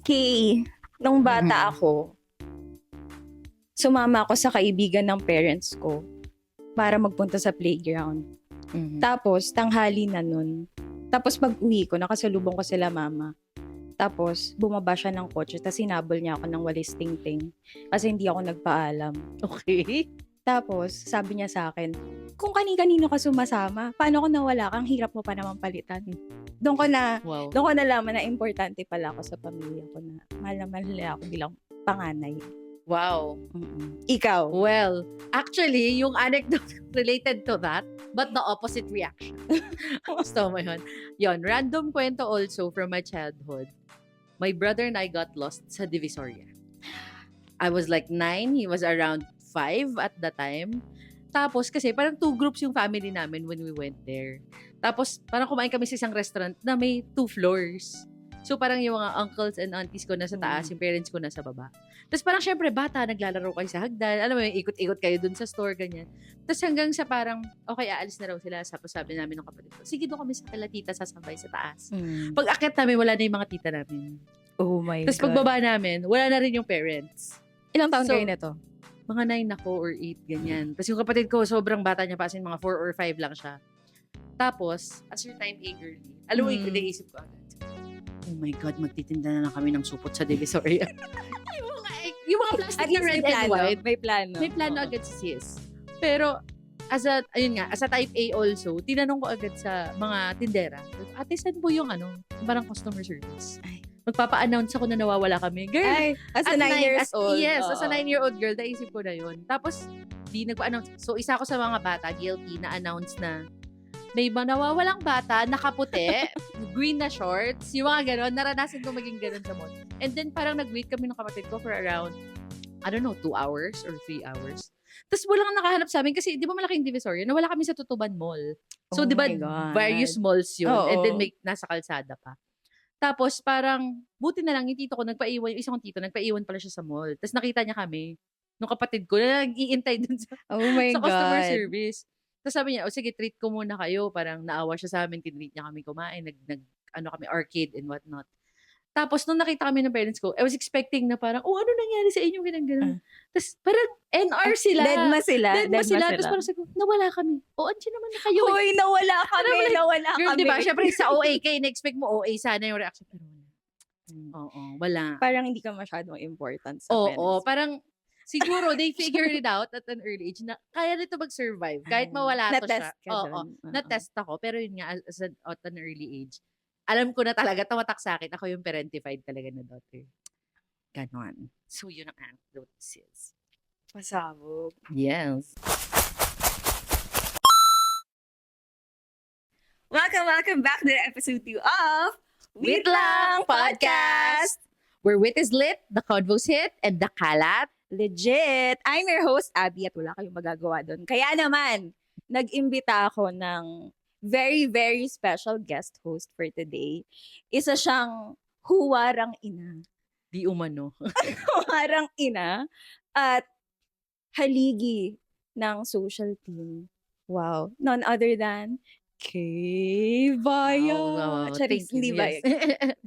Kay, nung bata ako, sumama ako sa kaibigan ng parents ko para magpunta sa playground. Tapos, tanghali na nun. Tapos pag-uwi ko, nakasalubong ko sila mama. Tapos, bumaba siya ng kotse, tapos sinabol niya ako ng walis tingting. Kasi hindi ako nagpaalam. Okay. Tapos, sabi niya sa akin, kung kanino ka sumasama, paano ko nawala kang hirap mo pa naman palitan. Doon ko nalaman na importante pala ako sa pamilya ko na mahal na mahal nila ako bilang panganay. Wow. Ikaw? Well, actually, yung anecdote related to that, but the opposite reaction. Gusto mo yun? Yun, random kwento also from my childhood. My brother and I got lost sa Divisoria. I was like 9, he was around 5 at the time. Tapos, kasi parang 2 groups yung family namin when we went there. Tapos, parang kumain kami sa isang restaurant na may 2 floors. So, parang yung mga uncles and aunties ko nasa taas, yung parents ko nasa baba. Tapos, parang syempre, bata, naglalaro kayo sa hagdan. Alam mo, yung ikot-ikot kayo dun sa store, ganyan. Tapos, hanggang sa parang, okay, aalis na raw sila. Tapos, sabi namin ng kapatid ko, sige, doon kami sa kila tita, sasabay sa taas. Pag akit namin, wala na yung mga tita namin. Oh my Tapos, God. pagbaba namin, wala na rin yung parents. Ilang taon So, kayo na to? Mga 9 ako or 8, ganyan. Tapos, yung kapatid ko, sobrang bata niya pa, as in mga 4 or 5 lang siya. Tapos, as your time eagerly, alam mo, naisip ko agad, oh my God, magtitinda na lang kami ng supot sa Divisoria. yung mga plastic na red and white. May plano. May plano agad si sis. Pero, as a type A also, tinanong ko agad sa mga tindera, ate, saan po yung parang customer service? Ay. Magpapa-announce ako na nawawala kami. Girl, Ay, as a 9 years old. Yes, as a 9-year-old girl, naisip ko na yun. Tapos, di nagpa-announce. So, isa ako sa mga bata, guilty, na-announce na may iba nawawalang bata, nakaputi, green na shorts, yung mga ganon. Naranasan ko maging ganon sa mall. And then, parang nag-wait kami ng kapatid ko for around, I don't know, 2 hours or 3 hours. Tapos, walang nakahanap sa amin kasi, di ba malaking Divisoria? Nawala kami sa Tutuban Mall. So, di ba, various malls yun. Oo. And then, may nasa kalsada pa. Tapos, parang, buti na lang, yung tito ko, nagpaiwan, yung isang tito, nagpaiwan pala siya sa mall. Tapos, nakita niya kami, nung kapatid ko, na nag-iintay dun sa, sa customer service. Tapos, sabi niya, sige, treat ko muna kayo. Parang, naawa siya sa amin, tinreat niya kami kumain, kami, arcade and whatnot. Tapos, nung nakita kami ng parents ko, I was expecting na parang, ano nangyari sa inyo, ganun. Tapos, parang, NR sila. Dead ma sila. Tapos, parang sabi ko, nawala kami. Andiyan naman na kayo. Hoy, nawala kami. Girl, diba? Siyempre, sa OA ka, in-expect mo OA sana yung reaction. Pero wala. Parang hindi ka masyadong important sa parang, siguro, they figured it out at an early age na kaya nito mag-survive. Kahit mawala to siya. Na-test ako. Pero yun nga, at an early age, alam ko na talaga, tawatak sa akin, ako yung parentified talaga na daughter. Ganon. So, yun ang anecdote, sis. Pasabog. Yes. Welcome back to episode 2 of Wit Lang Podcast! Where wit is lit, the convos hit, and the kalat. Legit! I'm your host, Abby, at wala kayong magagawa doon. Kaya naman, nag-imbita ako ng very, very special guest host for today. Isa siyang huwarang ina. Di umano. Huwarang ina at haligi ng social team. Wow. None other than Kay Baya. Wow. Charis, Thank you. hindi Baya.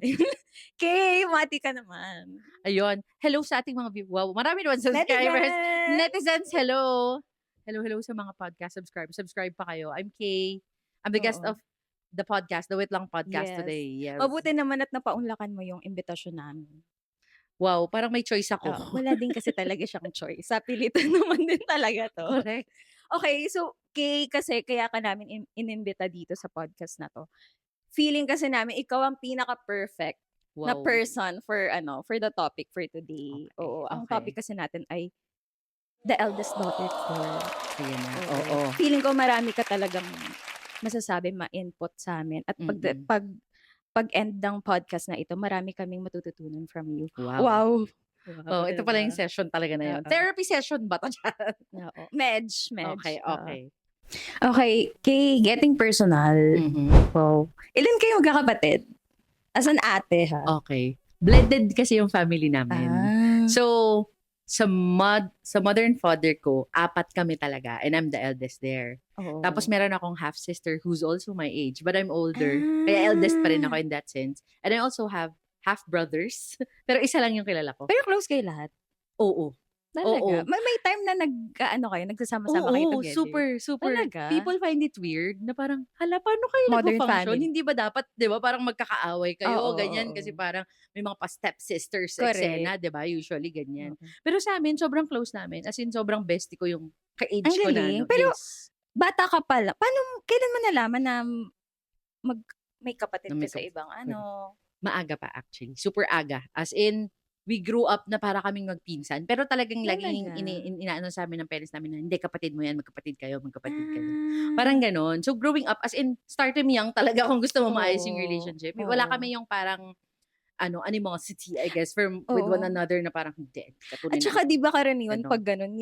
Yes. Kay, mati ka naman. Ayun. Hello sa ating mga viewers. Wow, marami naman subscribers. Netizens, hello. Hello sa mga podcast subscribers. Subscribe pa kayo. I'm Kay. I'm the guest of the podcast, the Wit Lang Podcast today. Yes. Mabuti naman at napaunlakan mo yung imbitasyon namin. Wow, parang may choice ako. Wala din kasi talaga siyang choice. Sa pilitan naman din talaga to. Correct. Okay, so Kay, kasi kaya ka namin inimbita dito sa podcast na to. Feeling kasi namin ikaw ang pinaka-perfect na person for the topic for today. Okay, Oo, ang topic kasi natin ay the eldest daughter ko. Ayan na. Oo. Feeling ko marami ka talagang masasabi, ma-input sa amin. At pag end ng podcast na ito, marami kaming matututunan from you. Wow. Wow, ito pala yung session talaga na yun. Therapy session ba ito dyan? Oo. Medj. Okay. Okay, Kay, getting personal. Wow. Ilan kayo magkakapatid? As an ate, ha? Okay. Blended kasi yung family namin. So, sa mother and father ko, 4 kami talaga. And I'm the eldest there. Tapos meron akong half-sister who's also my age. But I'm older. Kaya eldest pa rin ako in that sense. And I also have half-brothers. Pero isa lang yung kilala ko. Pero close kayo lahat? Oo. Talaga? Oo. May time na kayo, nagsasama-sama kayo Oo, together? super, super. Talaga? People find it weird na parang, hala, paano kayo Modern nagpo-function? family. Hindi ba dapat, di ba, parang magkakaaway kayo, Oo, ganyan, oo. kasi parang may mga pa-stepsisters Correct. eksena, di ba? Usually, ganyan. Oo. Pero sa amin, sobrang close namin. As in, sobrang bestie ko yung ka-age Ang ko na, galing. no? Pero, Yes. bata ka pala. Kailan mo nalaman na may kapatid Na ka may sa ibang Maaga pa actually. Super aga. As in, we grew up na para kaming magpinsan. Pero talagang laging Talaga? inaano sa amin ng parents namin na, hindi, kapatid mo yan, magkapatid kayo, magkapatid kayo. Ah. Parang ganon. So, growing up, as in, starting young talaga kung gusto mo maayos yung Oo, relationship. oo. Wala kami yung parang, animosity, I guess, with one Oo. another na parang, hindi, At saka di ba karaniwan Ganon. pag ganun,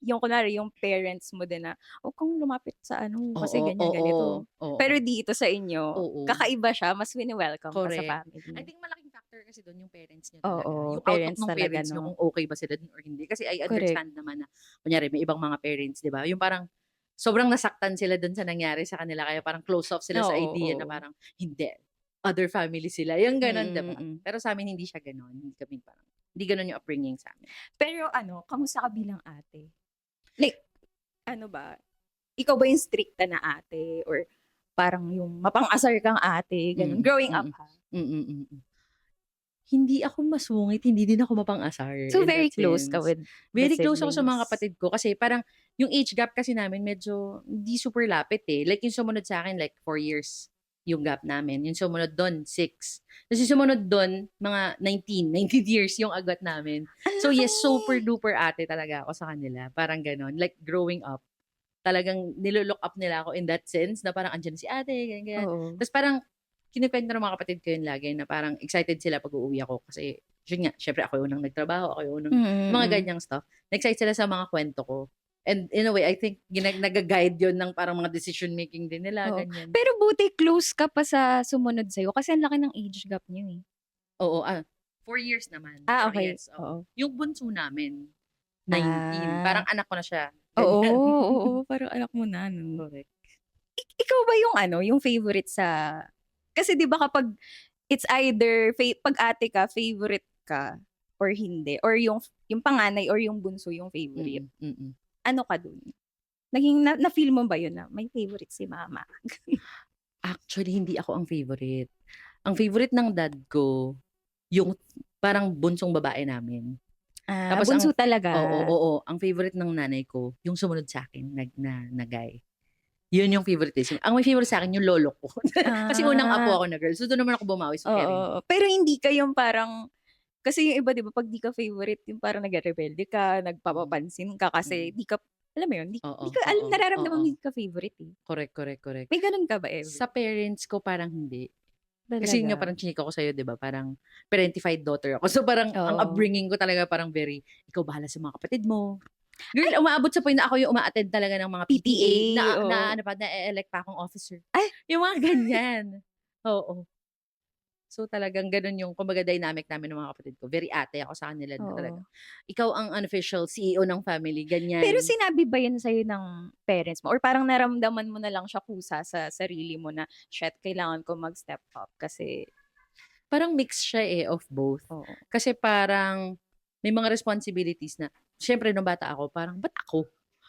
yung kunwari, yung parents mo din na, huwag kang lumapit sa kasi Oo, ganyan, oo, ganito. oo. Pero dito sa inyo, Oo. kakaiba siya, mas wini-welcome ka sa Correct. I family. think malaking factor kasi doon yung parents nyo talaga. Oo, Yung outlook parents ng talaga, parents nyo no? kung okay ba sila dun or hindi. Kasi I Correct. understand naman na, kunyari, may ibang mga parents, di ba? Yung parang, sobrang nasaktan sila dun sa nangyari sa kanila. Kaya parang close off sila sa Oo, idea na oo. parang, hindi. Other family sila. Yung ganon, di ba? Mm. Pero sa amin, hindi siya ganon. Hindi ganon yung upbringing sa amin. Pero kamusta ka bilang ate? Like, ba? Ikaw ba yung stricta na ate? Or parang yung mapang-asar kang ate? Ganun. Growing up, ha? Hindi ako masungit, hindi din ako mapang-asar. So, in very that close ka sense. with Very the close ako sa mga siblings? kapatid ko kasi parang yung age gap kasi namin medyo hindi super lapit eh. Like yung sumunod sa akin, like 4 years yung gap namin. Yung sumunod doon, 6. Tapos yung sumunod doon, mga 19 years yung agwat namin. So yes, super duper ate talaga ako sa kanila. Parang ganon. Like growing up, talagang nilook up nila ako in that sense na parang andyan si ate, ganyan. Oo. Tapos parang kinikwento ng mga kapatid ko yun lagi na parang excited sila pag uuwi ako kasi yun nga, syempre ako yung unang nagtrabaho, ako yung unang mga ganyang stuff. Na-excite sila sa mga kwento ko. And in a way, I think nag-guide yun ng parang mga decision making din nila, Oo. ganyan. Pero buti close ka pa sa sumunod sa'yo kasi ang laki ng age gap niyo eh. Oo, 4 years naman. Okay. Yes, Oo. Yung bunso namin, 19. Parang anak ko na siya. Oo, parang anak mo na. No? Correct. Ikaw ba yung favorite sa... Kasi di ba kapag it's either pag ate ka, favorite ka or hindi. Or yung panganay or yung bunso yung favorite. Ano ka dun? Na-feel mo ba yun na may favorite si mama? Actually, hindi ako ang favorite. Ang favorite ng dad ko, yung parang bunsong babae namin. Tapos bunso talaga? Oo. Ang favorite ng nanay ko, yung sumunod sa akin, na guy. Yun yung favoritism. Ang may favorite sa akin, yung lolo ko. Kasi unang apo ako na girl. So, doon naman ako bumawi sa Oo. Pero hindi ka yung parang... Kasi yung iba, di ba, pag di ka favorite, yung parang nag-rebelde ka, nagpapapansin ka kasi di ka... Alam mo yun? Di ka nararamdaman mo hindi ka favorite eh. Correct. May ganun ka ba ever? Sa parents ko, parang hindi. Talaga? Kasi yun nga parang chinika ko sa'yo, di ba? Parang parentified daughter ako. So parang ang upbringing ko talaga parang very, ikaw bahala sa mga kapatid mo. Girl, umaabot sa point na ako yung uma-attend talaga ng mga PTA. Na-elect pa akong officer. Ay! Yung mga ganyan. Oo. So talagang ganun yung, kumbaga, dynamic namin ng mga kapatid ko. Very ate ako sa kanila na talaga. Ikaw ang unofficial CEO ng family, ganyan. Pero sinabi ba yun sa'yo ng parents mo? Or parang naramdaman mo na lang siya kusa sa sarili mo na, shit, kailangan ko mag-step up kasi... Parang mix siya of both. Kasi parang may mga responsibilities na, syempre nung bata ako, parang, ba't ako?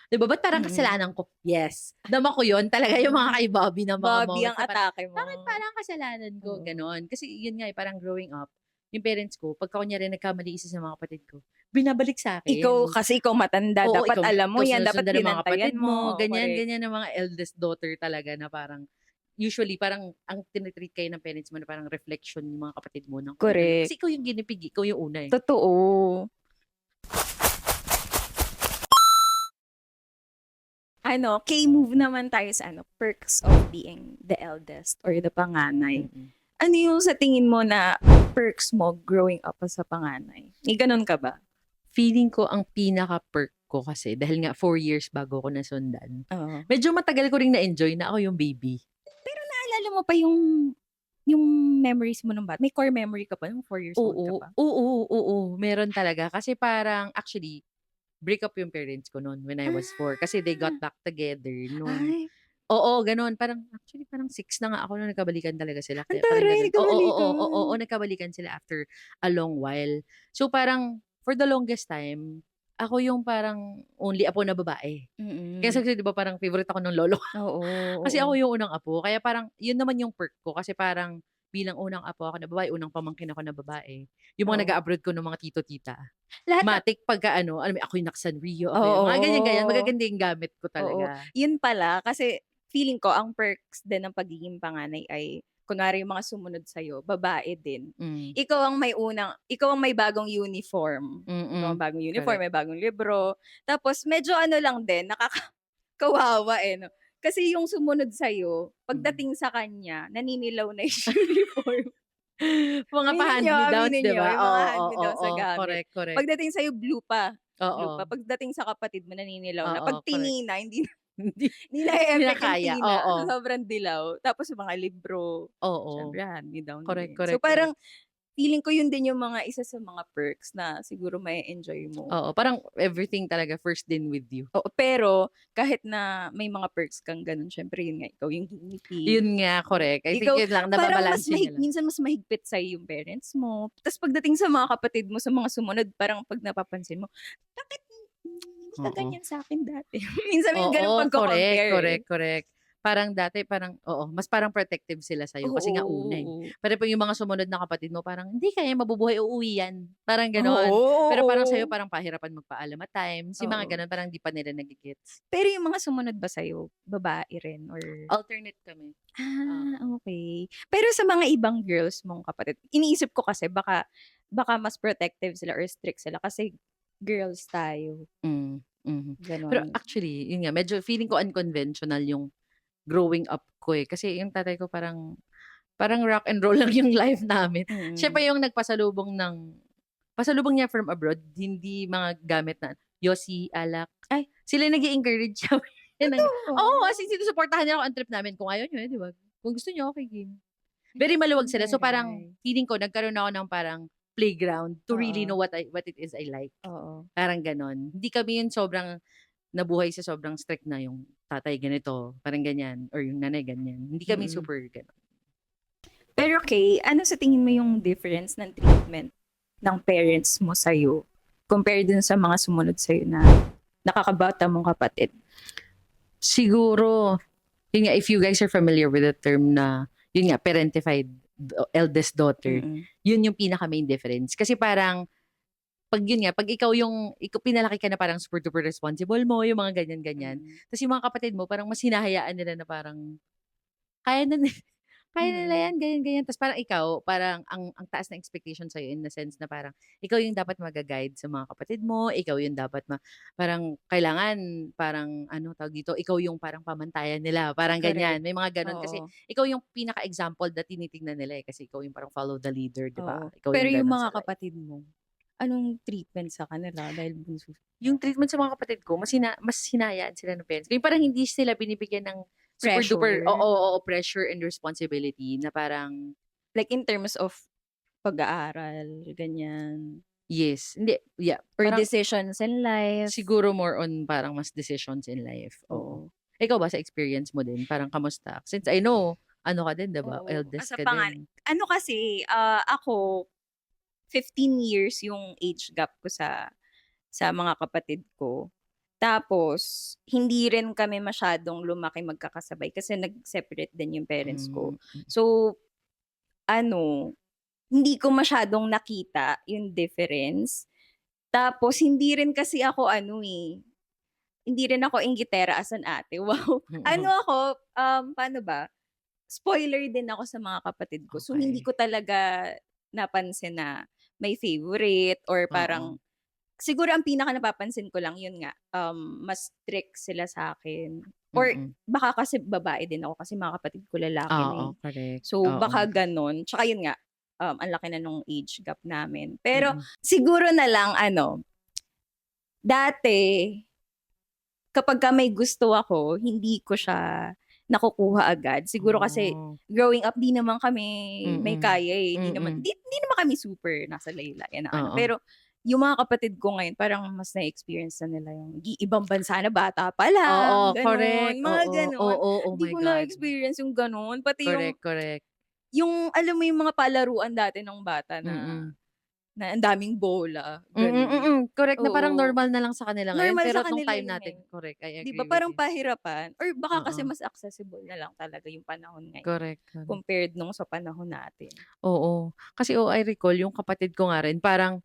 Diba? Ba't parang kasalanan ko? Yes. Dama ko yun. Talaga yung mga kay Bobby na mga Bobby ang atake mo. Bakit parang kasalanan ko? Ganon. Kasi yun nga, parang growing up, yung parents ko, pagka kunyari nagkamali isa sa mga kapatid ko, binabalik sa akin. Kasi ikaw matanda, dapat alam mo yan, dapat binantayan mo. Ganyan ng mga eldest daughter talaga na parang, usually, parang ang tinitreat kayo ng parents mo na parang reflection yung mga kapatid mo. Correct. Kasi ikaw yung ginipig, ikaw yung una eh. Totoo. K-move naman tayo sa perks of being the eldest or the panganay. Ano yung sa tingin mo na perks mo growing up as a panganay? May ganun ka ba? Feeling ko ang pinaka-perk ko kasi, dahil nga 4 years bago ko nasundan, medyo matagal ko rin na-enjoy na ako yung baby. Pero naalala mo pa yung memories mo nung bata? May core memory ka pa nung 4 years old ka pa? Oo. Meron talaga. Kasi parang, actually, break up yung parents ko noon when I was 4. Kasi they got back together nung Oo, gano'n. Actually parang 6 na nga ako nung nagkabalikan talaga sila Ang kaya parang taray, gano'n. Oo, oo, oo, oo, nagkabalikan. nagkabalikan sila after a long while. So parang for the longest time, ako yung parang only apo na babae. Mm. Kasi 'di ba parang favorite ako ng lolo ko. Oo, Kasi ako oo. yung unang apo kaya parang yun naman yung perk ko kasi parang bilang unang apo ako na babae, unang pamangkin ako na babae, yung mga Oo. nag-a-abroad ko nung mga tito, tita, Lahat ng matic pagka ano, alam mo ako yung naka-Sanrio, ako yung mga ganyan-ganyan, oo, magaganda yung gamit ko oo. talaga. Yun pala kasi feeling ko ang perks din ng pagiging panganay ay kunwari yung mga sumunod sa'yo, babae din. Hmm, Ikaw ang may bagong uniform. Ikaw mm, ang bagong uniform, correct. may bagong libro. Tapos medyo ano lang din, kawawa, eh, 'no? Kasi yung sumunod sa'yo, Hmm. pagdating sa kanya, naninilaw na yung uniform. Mga pa-hand-me-downs, Aminin 'di niyo, ba? yung mga Oo, hand me oo, down sa oo, gamit. correct, correct. Pagdating sa'yo blue pa, blue Oo, pa. Pagdating sa kapatid mo naninilaw na. oo, 'Pag correct. tinina Hindi hindi hindi na na-e-effect yung kaya, tina oo, sa sobrang dilaw. Tapos yung mga libro, oo. siyempre hand me down Correct, din. So correct, correct. parang feeling ko yun din yung mga isa sa mga perks na siguro ma-e-enjoy mo. Oo, parang everything talaga first din with you. Oo, pero kahit na may mga perks kang gano'n, siyempre yun nga, ikaw yung guinea pig. Yun nga, Oh, correct. I think ikaw yun lang, parang nababalanse niya lang. minsan mas mahigpit sa'yo yung parents mo. Tas pagdating sa mga kapatid mo, sa mga sumunod, parang 'pag napapansin mo, "Bakit hindi ka Oo. ganyan sa'kin dati?" Minsan may gano'ng Oo, correct, pagko-compare, eh. correct, correct. Parang dati parang oo, mas parang protective sila sa'yo kasi nga una, eh. Oo, Pero pa yung mga sumunod na kapatid mo parang, "Hindi kaya mabubuhay, uuwi yan." Parang gano'n. oo, Pero parang sa'yo oo. parang pahirapan magpaalam at times, yung mga Oo. gano'n parang di pa nila nage-gets. Pero yung mga sumunod ba sa'yo, babae rin or Alternate kami. Oo. okey. Pero sa mga ibang girls mong kapatid, iniisip ko kasi baka mas protective sila or strict sila kasi girls tayo, Hmm, mhm. Pero gano'n. actually, yun nga medyo feeling ko unconventional yung growing up ko, eh. Kasi yung tatay ko parang parang rock and roll lang yung life namin. Siya pa Mm. yung pasalubong niya from abroad, hindi mga gamit na yosi, alak. Ay, Sila nag-e-encourage sa'min ng oo, as in totoo? sinusuportahan nila ako ang trip namin. Kung ayaw niyo, eh, 'di ba? Kung gusto niyo, okey game. Very maluwag Ang sila. So, parang taray. feeling ko nagkaroon ako ng parang playground to really know Oo, what it is I like. oo. Parang gano'n. Hindi kami yung sobrang nabuhay sa sobrang strict na yung tatay ganito, parang ganyan, or yung nanay ganyan. Hindi kami Mm. super gano'n. Pero okey, ano sa tingin mo yung difference ng treatment ng parents mo sa'yo compare dun sa mga sumunod sa'yo na nakakabata mong kapatid? Siguro, yun nga, if you guys are familiar with the term na, yun nga, parentified eldest daughter, Mm. yun yung pinaka-main difference. Kasi parang, pag yun nga, pag ikaw pinalaki ka na parang super duper responsible mo, yung mga ganyan-ganyan. Mm. Tapos yung mga kapatid mo, parang mas hinahayaan nila na parang, kaya na kaya nila Mm. yan, ganyan-ganyan. Tapos parang ikaw, parang ang taas na expectation sa'yo in the sense na parang ikaw yung dapat maga-guide sa mga kapatid mo, ikaw yung dapat parang kailangan, parang ano tawag dito, ikaw yung parang pamantayan nila, parang ganyan. Correct. May mga gano'n kasi Oo, ikaw yung pinaka-example na tinitingnan nila, eh, kasi ikaw yung parang follow the leader, 'di ba? oo. Ikaw Pero yung yung gano'n sa mga life. kapatid mo, anong treatment sa kanila dahil bunso Yung treatment sa mga kapatid ko mas hinahayaan sila ng parents ko, yung parang hindi sila binibigyan ng super duper oo, pressure? oo, pressure and responsibility na parang Like in terms of pag-aaral, ganyan, yes, hindi, yeah, or parang decisions in life? siguro more on parang mas decisions in life, oo. Oo. Ikaw ba sa experience mo din parang kamusta? Since I know ano ka din 'di ba, Oo, eldest sa ka panganay din. ano kasi, ako 15 years yung age gap ko sa mga kapatid ko. Tapos hindi rin kami masyadong lumaki magkakasabay kasi nag-separate din yung parents ko. Hmm, So ano, hindi ko masyadong nakita yung difference. Tapos hindi rin kasi ako ano, eh, hindi rin ako inggitera as an ate, wow. Ano mm. ako, paano ba, spoiler din ako sa mga kapatid ko. So hindi Okey, ko talaga napansin na may favorite or oo, parang siguro ang pinaka napapansin ko lang yun nga, mas strict sila sa'kin or mm. baka kasi babae din ako kasi mga kapatid ko lalaki na, Oo, eh. correct, So oo, baka gano'n, tsaka yun nga, ang laki na nung age gap namin. Pero mm. siguro na lang ano, dati kapagka may gusto ako, hindi ko siya nakukuha agad. Siguro kasi Oh, growing up, 'di naman kami may mm, kaya, eh, hindi mm, naman hindi hindi naman kami super nasa laylayan na ano. oo, Pero yung mga kapatid ko ngayon parang mas na-experience na nila yung ibang bansa na bata pa lang, Oo, gano'n, correct. mga Oo, gano'n. oo, oh Hindi my ko God. na-experience yung gano'n, pati Correct, correct. yung alam mo yung mga palaruan dati nung bata na Mm. na ang daming bola, gano'n. Mm. Correct na parang Oo, normal na lang sa kanila ngayon, normal sa pero nung kanila time yun natin, ngayon. correct, I 'Di ba agree with parang you. pahirapan or baka kasi Oo, mas accessible na lang talaga yung panahon ngayon correct, correct. compared nung sa panahon natin. Oo. Kasi, I recall yung kapatid ko nga rin parang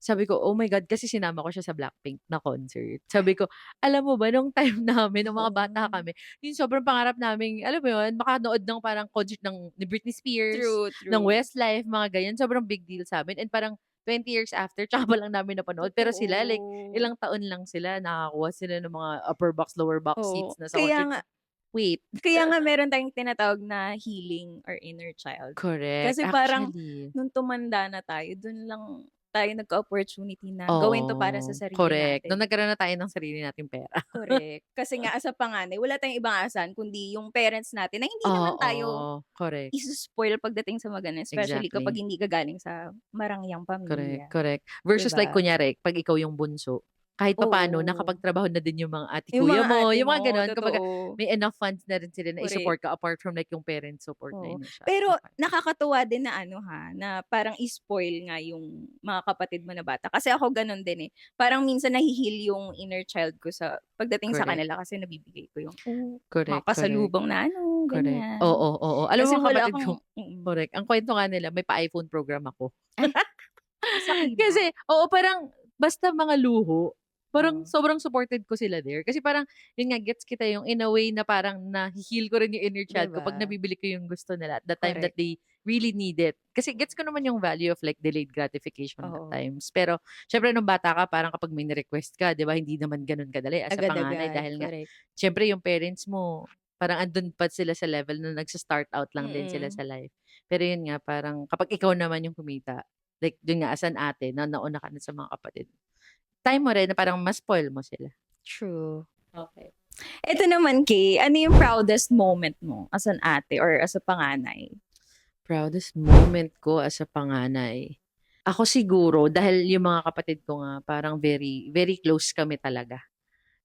sabi ko, "Oh my God," kasi sinama ko siya sa Blackpink na concert. Sabi ko, "Alam mo ba nung time namin nung mga bata Oo. kami, yung sobrang pangarap naming alam mo yun, makanood ng parang concert ni Britney Spears, True, ng true. Westlife, mga ganyan. Sobrang big deal sa'min and parang 20 years after tsaka pa lang namin napanood. Pero sila like Totoo. ilang taon lang sila nakakuha sila ng mga upper box, lower box Oo, seats na sa concert ko. Wait, kaya nga meron tayong tinatawag na healing or inner child. correct. Kasi parang Actually, nung tumanda na tayo, dun lang tayo nagka-opportunity na gawin 'to para sa oo, sarili correct. Nung natin. nagkaroon na tayo ng sarili nating pera. Correct. Kasi nga as a panganay, wala tayong ibang aasahan kundi yung parents natin na hindi naman tayo Oo, correct. iso-spoil pagdating sa mga ganun, especially kapag Exactly. hindi ka galing sa marangyang Correct, pamilya, correct. 'di Versus like ba? kunyari 'pag ikaw yung bunso, kahit papaano Oo. nakapagtrabaho na din yung mga ate Yung kuya mga mo, ate yung mga mo, gano'n. Kumbaga totoo. may enough funds na rin sila na Korek. i-support ka apart from like yung parent support na Oo. initial. Pero Okey. nakakatuwa din na ano na parang i-spoil nga yung mga kapatid mo na bata. Kasi ako gano'n din, eh. Parang minsan nahi-heal yung inner child ko sa pagdating sa Correct, kanila kasi nabibigay ko yung, mga correct, correct, pasalubong na ano, correct. ganyan. Oo, oo. Alam mo Kasi mga wala kapatid ko akong correct, ang kuwento nga nila may pa-iPhone program ako. ay, sakiman. Kasi oo, parang basta mga luho, parang Oo, sobrang supported ko sila there. Kasi parang yun nga gets kita yung in a way na parang nahi-heal ko rin yung inner 'di child ko 'pag ba? nabibili ko yung gusto nila at the time that Correct. they really need it. Kasi gets ko naman yung value of like delayed gratification at Oo. times. Pero siyempre nung bata ka parang kapag may ni-request ka 'di ba hindi naman gano'n kadali as a panganay Agad-agad, dahil nga correct. siyempre yung parents mo parang andun pa sila sa level na nagsa-start out lang din sila Mm. sa life. Pero yun nga parang kapag ikaw naman yung kumita like dun nga as an ate na nauna ka na sa mga kapatid mo. Time mo rin na parang ma-spoil mo sila. True. Okay. Eto naman, Kay, ano yung proudest moment mo as an ate or as a panganay? Proudest moment ko as a panganay. Ako siguro dahil yung mga kapatid ko nga parang very very close kami talaga.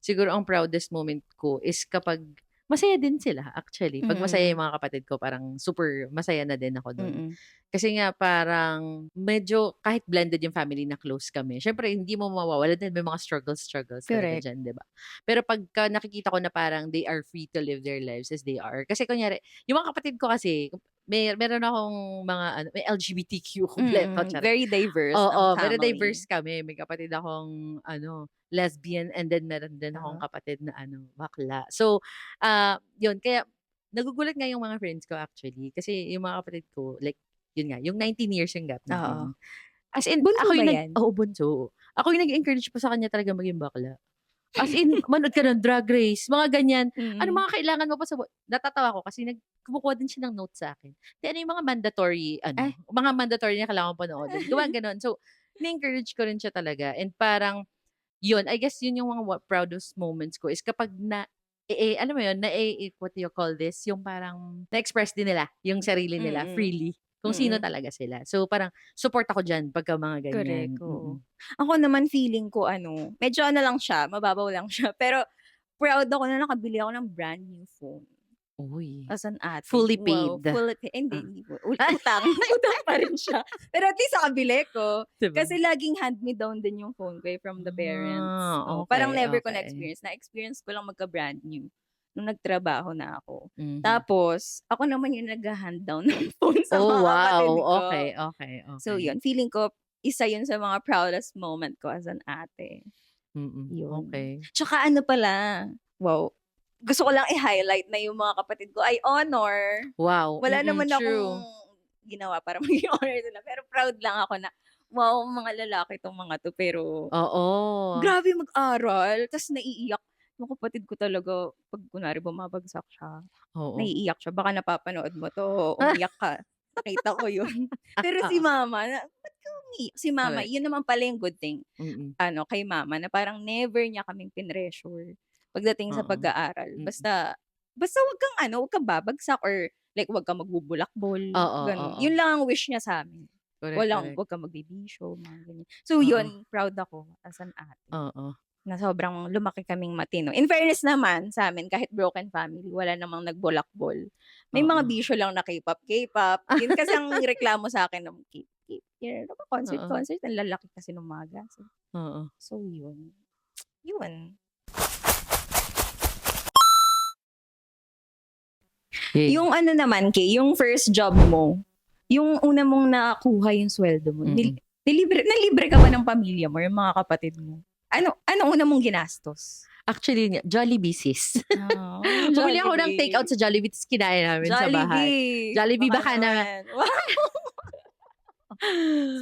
Siguro ang proudest moment ko is kapag masaya din sila actually. 'Pag masaya Mm, yung mga kapatid ko parang super masaya na din ako dun. mm. Kasi nga parang medyo kahit blended yung family na close kami, siyempre hindi mo mawawala din may mga struggles talaga Correct. diyan, 'di ba? Pero pagka nakikita ko na parang they are free to live their lives as they are. Kasi kunyari, yung mga kapatid ko kasi meron akong mga ano, may LGBTQ kumpleto, charot. Very diverse ang Oo, very family. diverse kami. May kapatid akong ano, lesbian and then meron din akong Oo, kapatid na ano, bakla. So, yun kaya nagugulat nga yung mga friends ko actually kasi yung mga kapatid ko like yun nga, yung 19 years yung gap oo. namin. As in, Bunso ako ba yung yan? oo, bunso. Ako yung nag-encourage pa sa kanya talaga maging bakla. As in, manood ka ng Drag Race, mga ganyan. Ano Mm. mga kailangan mo pa sa natatawa ako kasi kumukuha din siya ng notes sa'kin. Di ano yung mga mandatory ano, Ay. mga mandatory na kailangan kong panoorin, gawa gano'n. So, na-encourage ko rin siya talaga and parang yun, I guess yun yung mga proudest moments ko is kapag alam mo yun, what do you call this, yung parang na-express din nila yung sarili nila Mm, freely, kung sino mm. talaga sila. So, parang support ako diyan pagka mga Correct, ganyan, oo. Ako naman feeling ko ano, medyo ano lang siya, mababaw lang siya, pero proud ako na nakabili ako ng brand new phone. Uy, As an ate, fully wow, paid. full hindi, Ah. hindi po utang, utang pa rin siya. Pero at least nakabili ko. 'Di ba? Kasi laging hand me down din yung phone ko, eh, from the parents. Oh, parang Okey, never ko okey. na-experience. Na-experience ko lang magka-brand new nung nagtrabaho na ako. Mhm. Tapos ako naman yung nagha-hand down ng phone sa Oh, mga wow! kapatid Okey, ko. okey, So okey. yun, feeling ko isa yun sa mga proudest moment ko as an ate. Yun. Okey. Tsaka ano pala, wow, gusto ko lang i-highlight na yung mga kapatid ko ay honor. Wow, Wala naman akong true. ginawa para maging honor sila, pero proud lang ako na, wow, mga lalaki 'tong mga 'to, pero Oo. grabe mag-aral ta's naiiyak. Yung kapatid ko talaga 'pag kunwari bumabagsak siya, Oo. naiiyak siya. Baka napapanood mo 'to, umiyak ka. Nakita ko yun. Pero si mama ba't ka umiiyak? Si mama, Correct. yun naman pala yung good thing Mm. ano, kay mama na parang never niya kaming pinressure pagdating sa Oo. pag-aaral. Mm. Basta basta wag kang ano, wag kang babagsak or like wag kang magbubulakbol, Oo, gano'n. oo. Yun lang ang wish niya sa'min. Correct. Huwag kang magbibisyo, mga ganyan. So, Oo. yun, proud ako as an ate Oo. na sobrang lumaki kaming matino. In fairness naman sa amin, kahit broken family, wala namang nagbulakbol. May mga Oo. bisyo lang na K-pop. Yun kasi ang reklamo sa akin ng K-pop. Ano ba, Oo. concert, ang lalaki kasi ng mga gastos. Oo. So, yun. Yun. Yung ano naman, Kay, yung first job mo, yung una mong nakuha yung sweldo mo, Mm. nalibre ka ba ng pamilya mo, yung mga kapatid mo? Ano una mong ginastos? Actually, Jollibee sis. Oh, Bumili ako ng Jollibee. takeout sa Jollibee tapos kinain namin sa bahay. Jollibee baka na naman. Wow,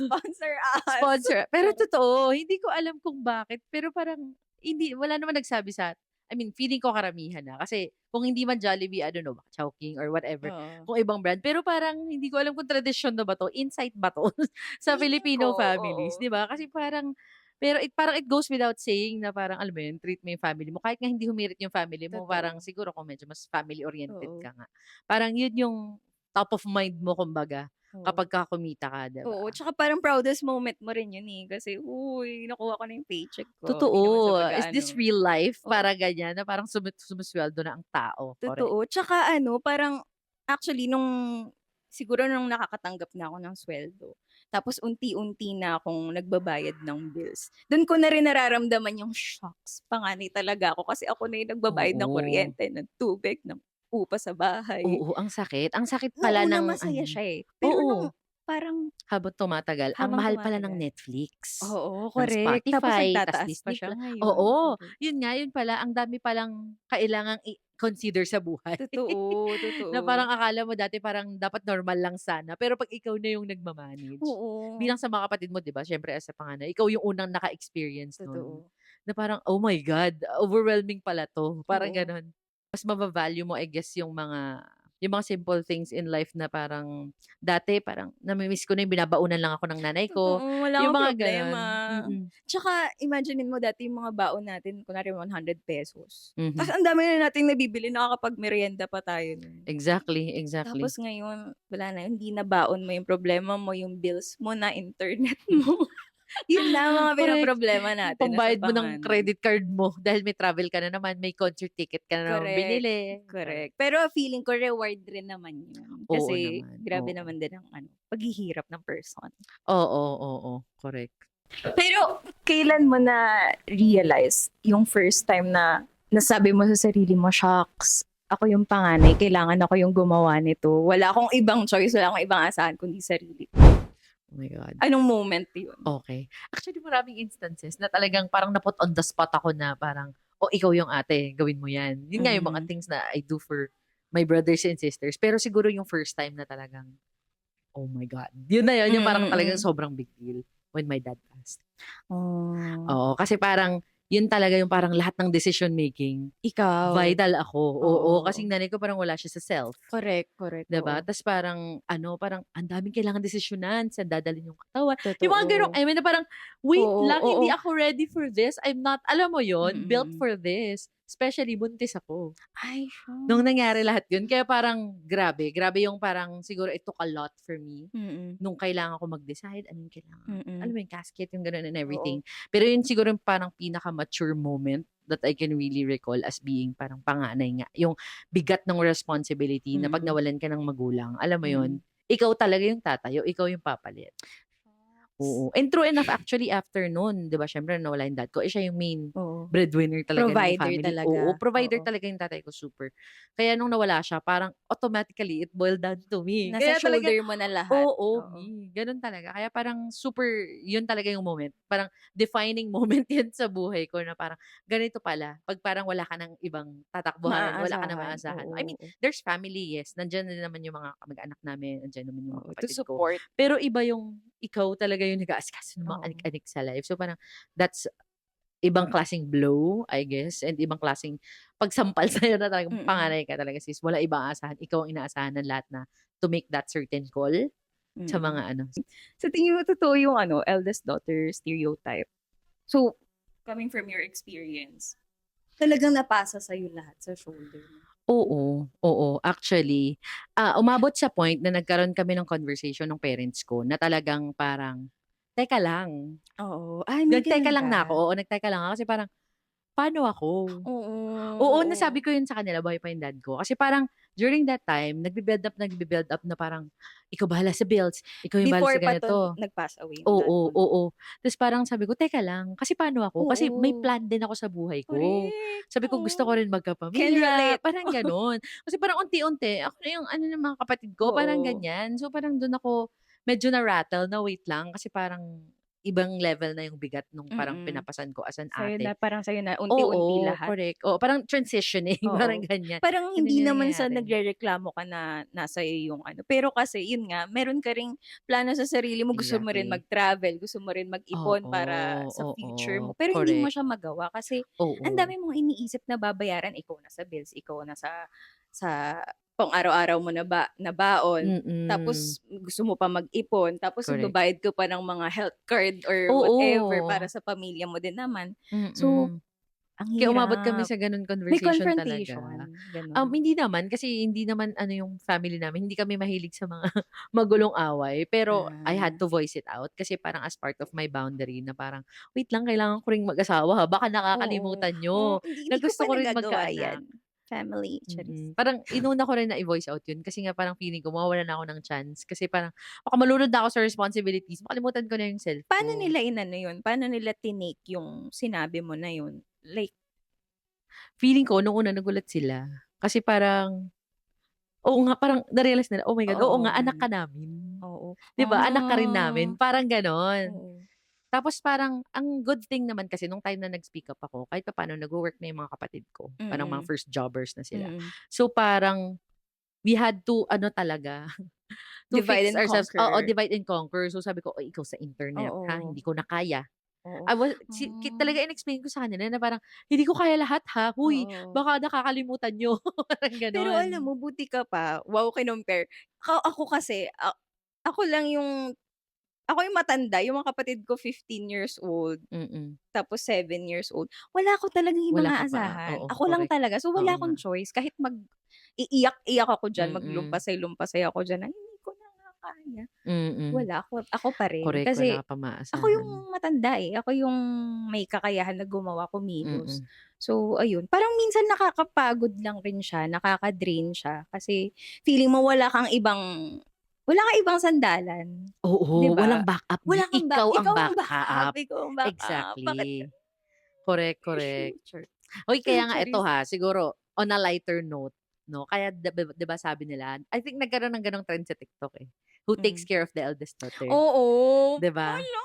sponsor us. sponsor. Pero totoo, hindi ko alam kung bakit. Pero parang, wala naman nagsabi feeling ko karamihan na. Kasi kung hindi man Jollibee, I don't know, Chowking or whatever, Oo. kung ibang brand. Pero parang hindi ko alam kung tradisyon na ba to, insight ba to sa Feeling Filipino ko, families, oo. di ba? Kasi pero parang it goes without saying na parang, alam mo yun, treat mo yung family mo. Kahit nga hindi humirit yung family mo, parang Totoo. siguro kung medyo mas family-oriented Oo. ka nga. Parang yun yung top of mind mo, kumbaga, Oo. kapag kumita ka, di ba? Oo, tsaka parang proudest moment mo rin yun eh. Kasi, uy, nakuha ko na yung paycheck ko. Hindi naman sa Totoo. Is this mag-ano. real life? Oo, Parang ganyan na parang sumusweldo na ang tao. Correct. totoo. Tsaka parang, actually, siguro nung nakakatanggap na ako ng sweldo, tapos unti-unti na akong nagbabayad ng bills. Doon ko na rin nararamdaman yung shocks. Panganay talaga ako kasi ako na yung nagbabayad ng Oo. kuryente, ng tubig, ng upa sa bahay. Oo, ang sakit. Ang sakit Nung pala una ng masaya ano. siya eh. Pero Oo, nung parang habang tumatagal. Ang habang mahal pala ng tumatagal. Netflix, Oo, ng correct. Tapos Spotify, tas nagtataas pa Disney siya Plus. ngayon. Oo, Correct. yun nga, yun pala, ang dami palang kailangang i-consider sa buhay. Totoo, Na parang totoo. akala mo dati parang dapat normal lang sana, pero 'pag ikaw na yung nagma-manage. Oo, Bilang sa mga kapatid mo, 'di ba, siyempre as a panganay, ikaw yung unang naka-experience nun, totoo. na parang, "Oh my God, overwhelming pala 'to." Parang Oo. gano'n. Mas mava-value mo, I guess, yung mga simple things in life na parang dati parang nami-miss ko na yung binabaunan lang ako ng nanay ko, Totoo, wala yung kang mga problema. gano'n. Mm. Tsaka imaginin mo dati yung mga baon natin kunwari ₱100. Ta's Mhm. ang dami na nating nabibili, nakakapagmeryenda pa tayo nun. Exactly, exactly. Tapos ngayon wala na, hindi na baon mo yung problema mo, yung bills mo na, internet mo. Yun na ang mga Correct. pinoproblema Yung natin as a pambayad mo ng panganay. credit card mo dahil may travel ka na naman, may concert ticket ka na naman Correct, binili. correct. Correct. Pero feeling ko reward rin naman yun. Oo Kasi naman, grabe oo. naman din ang paghihirap ng person. Oo, oo, correct. Pero kailan mo na-realize yung first time na nasabi mo sa sarili mo, "Shocks, ako yung panganay, kailangan ako yung gumawa nito. Wala akong ibang choice, wala akong ibang asahan kundi sarili ko." Oh my God. Anong moment yun? Okay. Actually, maraming instances na talagang parang na-put on the spot ako na parang, "Oh, ikaw yung ate, gawin mo yan." Yun nga yung mga Mm. things na I do for my brothers and sisters. Pero siguro yung first time na talagang, oh my God. Yun na yun, yung parang talagang Mm. sobrang big deal when my dad passed. Oh, Oo, kasi parang yun talaga yung parang lahat ng decision making, ikaw. vital ako. Oo, Oo. kasing nanay ko parang wala siya sa self. Correct, correct. 'Di ba? Oo. Tas parang parang ang daming kailangang desisyonan, saan dadalhin yung katawan. Yung mga gano'ng Totoo. na parang, "Wait Oo, lang, oo. hindi ako ready for this. I'm not," alam mo yon, built Mm. for this. Especially buntis ako. Ay, Nung nangyari shucks. lahat yun, kaya parang grabe yung parang siguro it took a lot for me Mm. nung kailangan ko mag-decide, ano yung kailangan, alam Mm. mo yung casket, yung gano'n and Oo. everything. Pero yun siguro yung parang pinaka-mature moment that I can really recall as being parang panganay nga. Yung bigat ng responsibility na 'pag Mm. nawalan ka ng magulang, alam mo Mm. yun, ikaw talaga yung tatayo, ikaw yung papalit. Shucks. Oo, and true enough actually after nun, 'di ba siyempre nawala yung dad ko, siya yung main Oo. breadwinner talaga ng Provider family. Oo, talaga. provider Oo. talaga yung tatay ko, super. Kaya nung nawala siya parang automatically it boiled down to me. Nasa Kaya talaga shoulder mo na lahat. oo, Oo. gano'n talaga. Kaya parang super yun talaga yung moment, parang defining moment yun sa buhay ko na parang ganito pala 'pag parang wala ka ng ibang tatakbuhan, wala ka ng Maaasahan. maaasahan. I mean, Oo. there's family, yes, nandiyan din naman yung mga kamag-anak namin, nandiyan naman yung mga Oo, to kapatid ko. support. Pero iba yung ikaw talaga yung nag-aasikaso ng mga Oo. anik-anik sa life. So parang that's ibang klaseng blow, I guess, and ibang klaseng pagsampal sa'yo na talagang Mm. panganay ka talaga sis, wala ibang aasahan, ikaw ang inaasahan ng lahat na to make that certain call sa Mm. mga ano. Sa tingin mo totoo yung eldest daughter stereotype? So, coming from your experience, talagang napasa sa'yo lahat sa shoulder mo? Oo, oo. Actually, umabot sa point na nagkaroon kami ng conversation ng parents ko na talagang parang, "Teka lang." Oo. Ay, may Nagteka gano'n lang na ako, ba? oo, nagteka lang ako kasi parang, "Paano ako?" Oo, Oo, nasabi oo. ko yun sa kanila, buhay pa yung dad ko. Kasi parang during that time, nagbi-build up na parang, "Ikaw bahala sa bills, ikaw yung bahala Before sa pa 'to ganito." nag-pass away yung dad Oo, mo 'no? oo. Tapos parang sabi ko, "Teka lang, kasi paano ako?" Kasi may Oo, plan din ako sa buhay ko. correct. Sabi ko, "Gusto ko Oo. rin Can magkapamilya," relate. parang gano'n. Kasi parang unti-unti ako na yung ano ng mga kapatid ko, parang Oo. ganyan. So parang dun ako medyo na-rattle na, wait lang, kasi parang ibang level na yung bigat nung parang Mm. pinapasan ko as an Sa'yo ate. na parang sa'yo na unti-unti Oo, lahat. correct. Oo, parang transitioning, parang Oo. ganyan. Parang Gano'n hindi yung naman sa nangyayari. nagrereklamo ka na nasa iyo yung ano, pero kasi yun nga, meron ka ring plano sa sarili mo, gusto mo rin Exactly. mag-travel, gusto mo rin mag-ipon para Oo, sa future mo, oo, pero hindi mo correct. siya magawa kasi ang Oo. dami mong iniisip na babayaran, ikaw na sa bills, ikaw na sa pang-araw-araw mo na baon, Mm, tapos gusto mo pa mag-ipon, tapos correct. magbabayad ka pa ng mga health card or whatever para Oo, sa pamilya mo din naman. So, mm. ang Kaya umabot kami hirap. sa gano'n May conversation talaga. confrontation, gano'n. Hindi naman kasi hindi naman ano yung family namin, hindi kami mahilig sa mga magulong away. Pero I had Ah, to voice it out kasi parang as part of my boundary na parang, "Wait lang, kailangan ko ring mag-asawa ha, baka oo. nakakalimutan Oo, niyo na hindi ko gusto pa ko rin nagagawa magkaanak." 'yan. Family, charis. Parang inuna ko rin na i-voice out yun kasi nga parang feeling ko mawawalan na ako ng chance kasi parang baka malunod na ako sa responsibilities, makalimutan ko na yung self Paano ko. nila inano 'yun, paano nila tinake yung sinabi mo na 'yun? Like Feeling ko nung una nagulat sila kasi parang oo nga, parang na-realize nila, "Oh my God, oo oo, nga, anak ka namin." oo. 'Di ba, anak ka rin Ah, namin, parang gano'n. oo. Tapos parang ang good thing naman kasi nung time na nag-speak up ako kahit papaano nagwo-work na yung mga kapatid ko, parang mga Mm, first jobbers na sila. mm. So parang we had to ano talaga, to Divide fix and ourselves, oo, conquer. divide and conquer. So sabi ko, "Oh, ikaw sa internet ha, Oo, hindi ko na kaya." oo. I was Hmm, talaga in-explain ko sa kanila na parang, "Hindi ko kaya lahat ha, huy, oo. baka nakakalimutan niyo." Parang Pero gano'n. alam mo buti ka pa, wow kinompare. Ako kasi, ako lang yung ako yung matanda, yung mga kapatid ko 15 years old. Mm. Tapos 7 years old. Wala ako talagang ibang Wala ka pa, aasahan. oo, Ako lang correct. talaga. So, Oo wala nga. akong choice kahit iiyak-iyak ako diyan, Mm, maglumpasay-lumpasay ako diyan na, "Hindi ko na nga kaya." mm. Wala, ako pa rin. Correct, wala Kasi ka pa ako yung maasahan. matanda, eh. Ako yung may kakayahan na gumawa, kumilos. Mm. So, ayun. Parang minsan nakakapagod lang rin siya, nakaka-drain siya kasi feeling mo wala kang ibang sandalan, 'di Oo, walang ba? backup, Wala kang ikaw ang ikaw ang backup, backup. ikaw ang backup. Bakit Exactly. Correct, correct. future. Uy, kaya nga eto Charis. ha, siguro on a lighter note 'no, kaya 'di ba sabi nila, I think nagkaroon ng gano'ng trend sa TikTok, eh, "Who takes Hmm. care of the eldest daughter?" Oo. 'Di ba? Hala!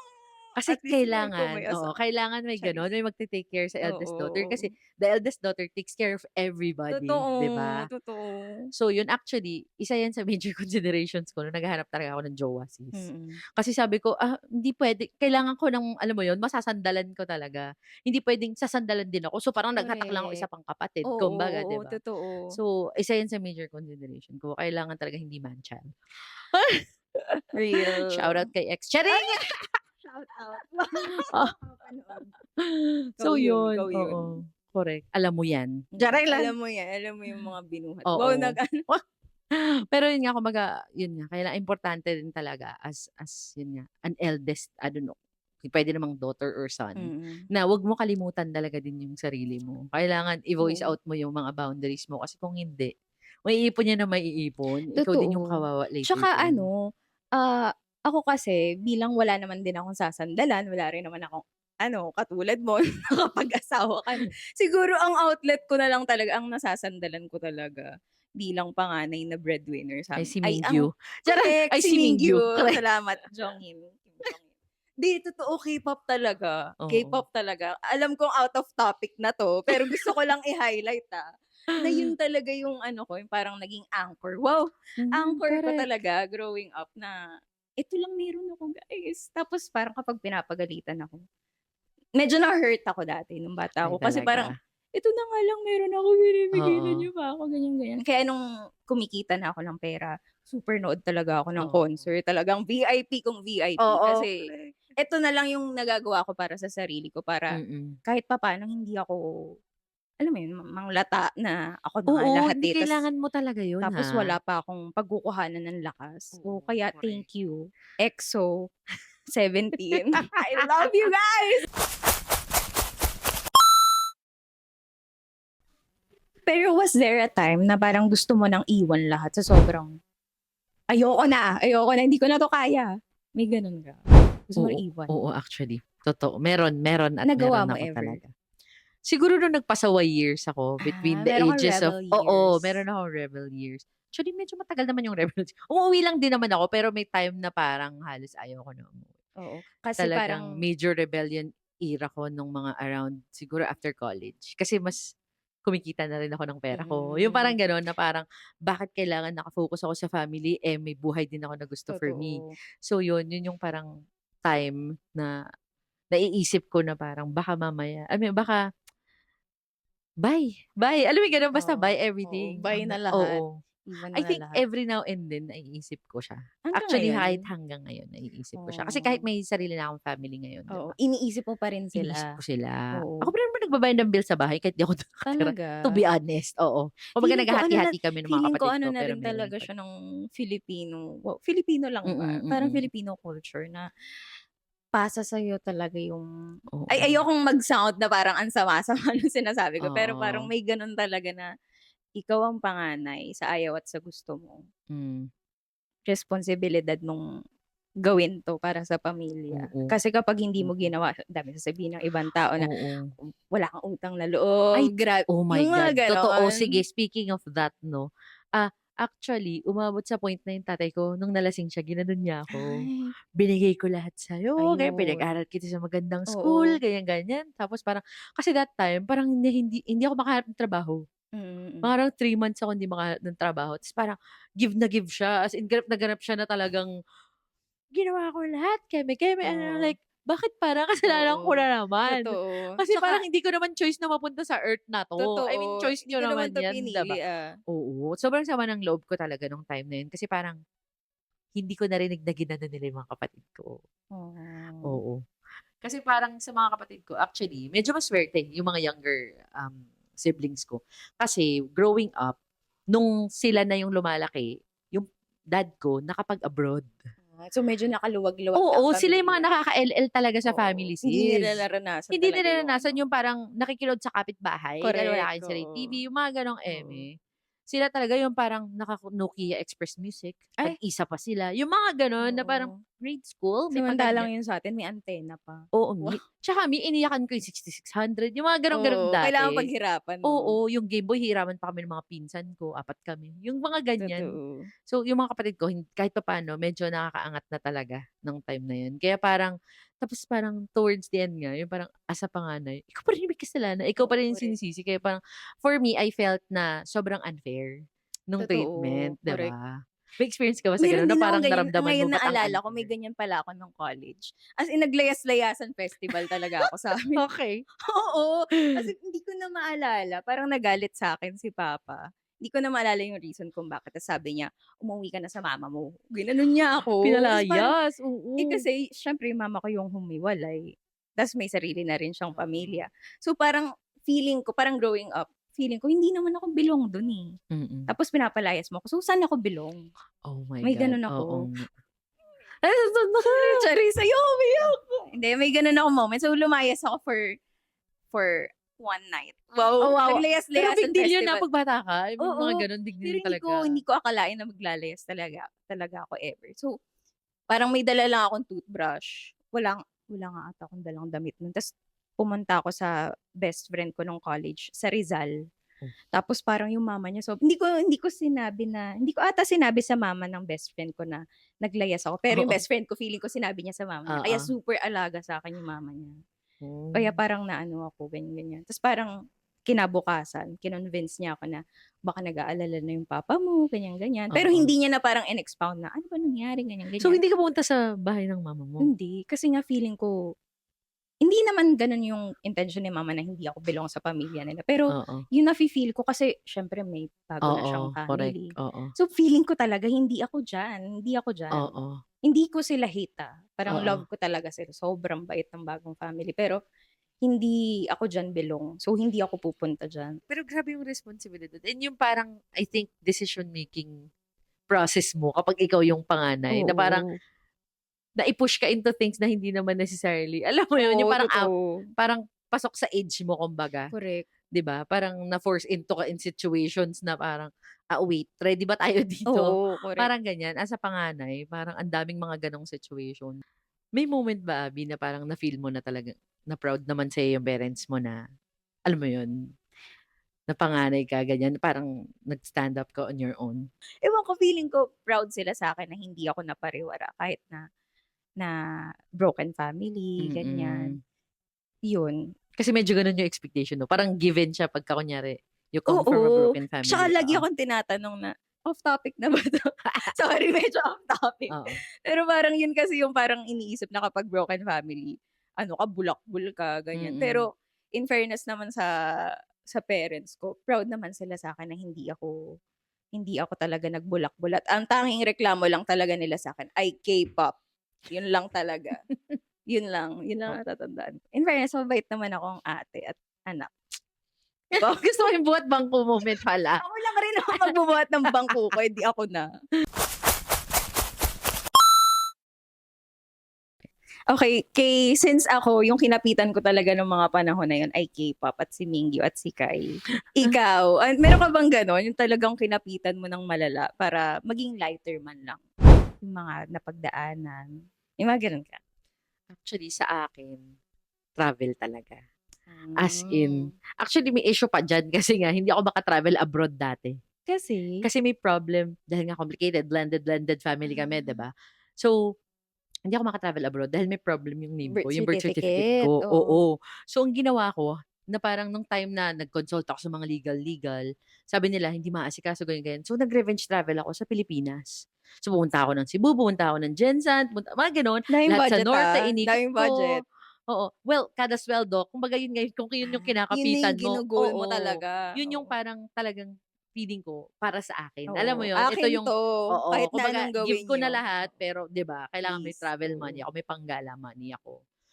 Kasi At least ikaw may kailangan, oo, asawa. kailangan may gano'n, Charis. may magte-take care sa eldest daughter Oo. kasi the eldest daughter takes care of everybody, 'di Totoo, ba? totoo. So yun, actually, isa yan sa major considerations ko nung naghahanap talaga ako ng jowa, sis. Mm. Kasi sabi ko, hindi puwede, kailangan ko ng alam mo yun, masasandalan ko talaga. Hindi puwedeng sasandalan din ako. So parang naghatak lang ako isa Correct. pang kapatid, Oo, kumbaga, 'di oo, ba? totoo. So isa yan sa major consideration ko. Kailangan talaga hindi man-child. Shout out Real. kay ex. Charing! Ano? Shout out. Ah, Mapapanood. Ikaw so yun, yun, ikaw yun. oo, correct. Alam mo yan. Charay lang. Alam mo yan, alam mo yung mga binuhat. Wow, Oo. Pero yun nga, kumbaga, yun nga, importante din talaga as yun nga, an eldest, I don't know, puwede namang daughter or son, Mm. na wag mo kalimutan talaga din yung sarili mo. Kailangan i-voice Oo, out mo yung mga boundaries mo kasi kung hindi, maiipon yan ng maiipon, ikaw din yung totoo. kawawa later Tsaka on. ano, ako kasi bilang wala naman din akong sasandalan, wala rin naman akong katulad mo nakapag-asawa ka na. Siguro ang outlet ko na lang talaga, ang nasasandalan ko talaga bilang panganay na breadwinner Ay sa'min si ay ang Mingyu. Charay! correct, Ay si si Mingyu, Mingyu. correct. Salamat, Jongin, Kim Jongin. 'Di, totoo, K-pop talaga. Oo. K-pop talaga. Alam kong out of topic na 'to, pero gusto ko lang i-highlight, na yun talaga yung ano ko, yung parang naging anchor. Wow! Anchor ko Correct. talaga growing up na, "Ito lang meron ako, guys." Tapos parang kapag pinapagalitan ako, medyo na-hurt ako dati nung bata Ay ako kasi talaga. parang, "Ito na nga lang meron ako, binibigilan Oo. niyo pa ako," ganyan, ganyan. Kaya nung kumikita na ako ng pera, super nood talaga ako ng Oo. concert. Talagang VIP kung VIP Oo, kasi correct. eto na lang yung nagagawa ko para sa sarili ko para Mm. kahit papaano hindi ako alam mo yun, manglata na ako na nga Oo, lahat hindi eh. kailangan mo talaga yun, Tapos ha? wala pa akong pagkukuhanan ng lakas. So, Oo, kaya correct. thank you, EXO 17. I love you guys! Pero was there a time na parang gusto mo nang iwan lahat sa sobrang, ayoko na, hindi ko na to kaya. May ganun ka? Gusto mo Oo, nang iwan? oo, actually. Totoo. Meron at Nagawa meron mo ako ever? talaga. Siguro nung nagpasawa years ako between the Meron kang ages of, rebel oo, years. meron akong rebel years. Actually, medyo matagal naman yung rebel years. Umuwi lang din naman ako, pero may time na parang halos ayaw ko na umuwi. Oo. Kasi Talagang parang, major rebellion era ko nung mga around, siguro after college. Kasi mas kumikita na rin ako ng pera ko. Yung parang gano'n na parang, bakit kailangan nakafocus ako sa family, may buhay din ako na gusto for me. totoo. So yun yung parang time na naiisip ko na parang baka mamaya, I mean, baka bye. Alam mo yung gano'n, basta Oo, buy oo. everything. Buy na lahat. Oo. Iwan I mo na think lahat. every now and then naiisip ko siya. Hanggang Actually, ngayon? kahit hanggang ngayon naiisip ko siya. Kasi Oo. kahit may sarili na akong family ngayon, 'di Oo. ba? Iniisip mo pa rin Iniisip sila. ko sila. Ako Oo. pa rin naman nagbabayad ng bill sa bahay kahit di ako dun nakatira. Talaga. To be honest, oo. Kumbaga naghahati-hati kami ng mga Feeling ko kapatid ano ko na pero rin meron talaga pa siya din. nung Filipino. Filipino lang ba? Parang Mm. Filipino culture na pasa sa'yo talaga yung, Oo. ay ayokong mag-sound na parang ang sama-sama nung sinasabi ko, pero parang Oo. may gano'n talaga na ikaw ang panganay sa ayaw at sa gusto mo. Hmm. Responsibilidad mong gawin 'to para sa pamilya. Oo. Kasi kapag hindi mo Oo. ginawa, ang daming sasabihin ng ibang tao na Oo. wala kang utang na Ay, loob, oh my yung God, mga totoo. gano'n. Sige, speaking of that 'no, actually umabot sa point na yung tatay ko nung nalasing siya ginanon niya ako. Ay, "Binigay ko lahat sa'yo, kaya ayun. pinag-aral kita sa magandang school," Oo. ganyan-ganyan. Tapos parang kasi that time parang hindi ako makahanap ng trabaho. Mm. Parang 3 months ako hindi makahanap ng trabaho ta's parang give na give siya, as in ganap na ganap siya na talagang, "Ginawa ko lahat, keme-keme," and I'm Oo. like, bakit parang kasalanan ko Oo. na naman? Totoo. Kasi parang Tsaka hindi ko naman choice na mapunta sa earth na 'to. I mean, totoo, choice hindi niyo ko naman naman 'to 'yan, 'di ba? pinili, ah. Oo, sobrang sama ng loob ko talaga nung time na 'yun kasi parang hindi ko narinig na ginanon nila yung mga kapatid ko. Oo. Oo. Kasi parang sa mga kapatid ko, actually, medyo maswerte yung mga younger, siblings ko. Kasi growing up, nung sila na yung lumalaki, yung dad ko nakapag-abroad. So medyo nakaluwag-luwag na ang Oo, sila yung mga pamilya. nakaka-LL talaga sa Oo. family, Hindi nila sis. naranasan Hindi talaga nila yung naranasan ano, yung parang nakikilod sa kapitbahay dahil wala correct, kayong sariling TV, oo. yung mga gano'ng Oo. eme. Sila talaga yung parang Nokia Express Music, Ay, tag-isa pa sila, yung mga gano'n na parang oo. grade school, may Samantalang pa-ganyan. yun sa'tin may antena pa. Oo, Wow, tsaka iniyakan ko yung 6600, yung mga gano'n-gano'n oo, kailangan dati. paghirapan 'no? Oo, yung Game Boy hihiraman pa kami ng mga pinsan ko, 4 kami, yung mga ganyan. Totoo. So, yung mga kapatid ko kahit papaano medyo nakakaangat na talaga nung time na yun. Kaya parang tapos parang towards the end nga, yung parang as a panganay, ikaw pa rin yung may kasalanan, ikaw pa Oo, rin yung correct. sinisisi. Kaya parang for me, I felt na sobrang unfair nung Totoo, treatment, 'di correct. ba? May experience ka ba sa Meron gano'n na din akong parang ganyan, naramdaman mo ngayon ba't ang naalala ko may unfair? ganyan pala ako nung college. As in naglayas-layasan festival talaga ako sa'min. Okey. Oo, kasi hindi ko na maalala, parang nagalit sa'kin si papa. Hindi ko na maalala yung reason kung bakit, tas sabi niya, "Umuwi ka na sa mama mo." Ginanon niya ako, tas parang Pinalayas, oo. kasi siyempre yung mama ko yung humiwalay, tas may sarili na rin siyang Oo. pamilya. So parang feeling ko, parang growing up, feeling ko hindi naman ako belong dun, eh. Mm. Tapos pinapalayas mo ako, so saan ako belong? Oh my May God, gano'n oo ako. nga. Charis, ayoko umiyak. Hindi, may gano'n akong moment. So, lumayas ako for one night. Oh, Wow, wow. Pero big naglayas-layasan deal yun na festival. 'pag bata ka, yung mga Oo, gano'n big pero deal talaga. hindi ko akalain na maglalayas talaga talaga ako ever. So, parang may dala lang akong toothbrush. Wala nga ata akong dalang damit nun. Tas pumunta ako sa best friend ko nung college sa Rizal. Oh, Tapos parang yung mama niya, so hindi ko ata sinabi sa mama ng best friend ko na naglayas ako. Pero yung oo, best friend ko, feeling ko sinabi niya sa mama niya. Kaya oo. super alaga sa akin yung mama niya. Oh, Kaya parang naano ako, ganyan, ganyan. Tapos parang kinabukasan, kinonvince niya ako na baka nag-aalala na yung papa mo, ganyan, ganyan. Pero oo. hindi niya na parang in-expound na, ano ba nangyari, ganyan, So, ganyan. hindi ka pumunta sa bahay ng mama mo? Hindi, kasi nga feeling ko, hindi naman gano'n yung intention ni mama na hindi ako belong sa pamilya nila. Pero Oo. yung nafi-feel ko kasi siyempre may bago na Oo, siyang correct, family. oo. So feeling ko talaga hindi ako diyan, hindi ako diyan. Oo, Hindi ko sila hate, parang oo. love ko talaga sila, sobrang bait ng bagong family. Pero hindi ako dyan belong. So, hindi ako pupunta dyan. Pero grabe yung responsibilidad. And yung parang, I think, decision-making process mo kapag ikaw yung panganay, na parang Oo. nai-push ka into things na hindi naman necessarily. Alam mo yun, yung Oo, parang, totoo. parang pasok sa age mo, kumbaga. Correct. 'Di ba? Parang na-force into ka in situations na parang, wait, ready ba tayo dito? Oo, correct. Parang ganyan. As a panganay, parang ang daming mga ganong situation. May moment ba, Abby, na parang na-feel mo na talaga, na proud naman sa'yo yung parents mo na, alam mo yun, na panganay ka, ganyan, parang nag-stand up ka on your own? Ewan ko, feeling ko proud sila sa akin na hindi ako napariwara kahit na broken family, ganyan. Mm. Yun. Kasi medyo ganun yung expectation, no? Parang given siya pagka kunyari, you come from a Oo. broken family. Tsaka lagi Oo. akong tinatanong na, off topic na ba 'to? Sorry, medyo off topic. Oo. Pero parang yun kasi yung parang iniisip na kapag broken family, ano ka, bulakbul ka, ganyan. Mm. Pero in fairness naman sa parents ko, proud naman sila sa akin na hindi ako talaga nagbulakbul at ang tanging reklamo lang talaga nila sa akin ay K-pop. Yun lang talaga. Yun lang ang natatandaan ko. In fairness, mabait naman akong ate at anak. Gusto ko yung buhat bangko moment pala. Ako lang rin ako magbubuhat ng bangko ko, hindi ako na. Okay, since ako, yung kinapitan ko talaga ng mga panahon na yun ay K-pop at si Mingyu at si Kai. Ikaw, meron ka bang ganon? Yung talagang kinapitan mo ng malala para maging lighter man lang? Yung mga napagdaanan. Yung mga ganon ka? Actually, sa akin, travel talaga. As in, actually may issue pa dyan kasi nga hindi ako maka-travel abroad dati. Kasi? Kasi may problem dahil nga complicated, blended family kami, 'di ba? So, hindi ako maka-travel abroad dahil may problem yung name ko, Birth yung birth certificate certificate, ko. oo. Oo. So, ang ginawa ko, na parang nung time na nag-consult ako sa mga legal, sabi nila hindi maasikaso ganyan. So, nag-revenge travel ako sa Pilipinas. So, pumunta ako ng Cebu, pumunta ako ng Jensan, mga gano'n. Daming Lahat sa budget, norte, inikot daming ko. budget. Oo. Well, kada sweldo, kumbaga yun nga, kung yun yung Yun na kinakapitan yung mo, gino-goal mo oo. talaga. Yun yung Oo. parang talagang feeling ko para sa akin. Alam mo Oo. yun, ito Akin yung, 'to, oo, kahit na kumbaga, anong give gawin ko na niyo. lahat, pero 'di ba, kailangan may Please, travel oo. money ako, may panggala money ako.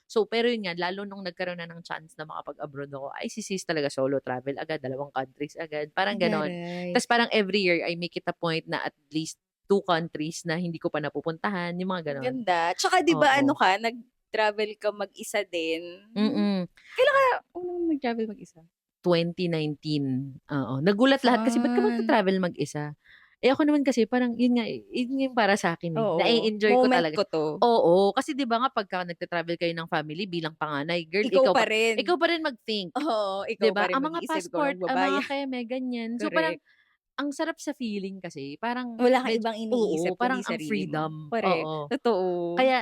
So, pero yun nga, lalo nung nagkaroon na ng chance na makapag-abroad ako, ay si talaga solo travel agad, 2 countries agad, parang ganon. Taray. Tapos parang every year, I make it a point na at least 2 countries na hindi ko pa napupuntahan, yung mga Ang ganon. ganda. Tsaka 'di ba ano Oo. ka, nag-travel ka mag-isa din? Mm. Kailan ka unang nag-travel mag-isa? 2019, oo. Nagulat lahat kasi ba't ka Fun. magta-travel mag-isa? Eh, ako naman kasi parang yun nga, yun yung para sa'kin, eh. Oo. Na-e-enjoy ko Moment talaga. ko 'to. Oo, kasi 'di ba nga pagka nagta-travel kayo ng family bilang panganay, girl, Ikaw pa rin. ikaw pa rin mag-think, Oo, 'di ikaw pa ba? rin Ang mga mag-iisip, ikaw passport, lang ang mga magbabayad. keme, ganyan. So, parang Correct. ang sarap sa feeling kasi, parang Wala kang ibang oo, iniisip parang kundi ang sarili mo. freedom, Correct. oo. Totoo. Kaya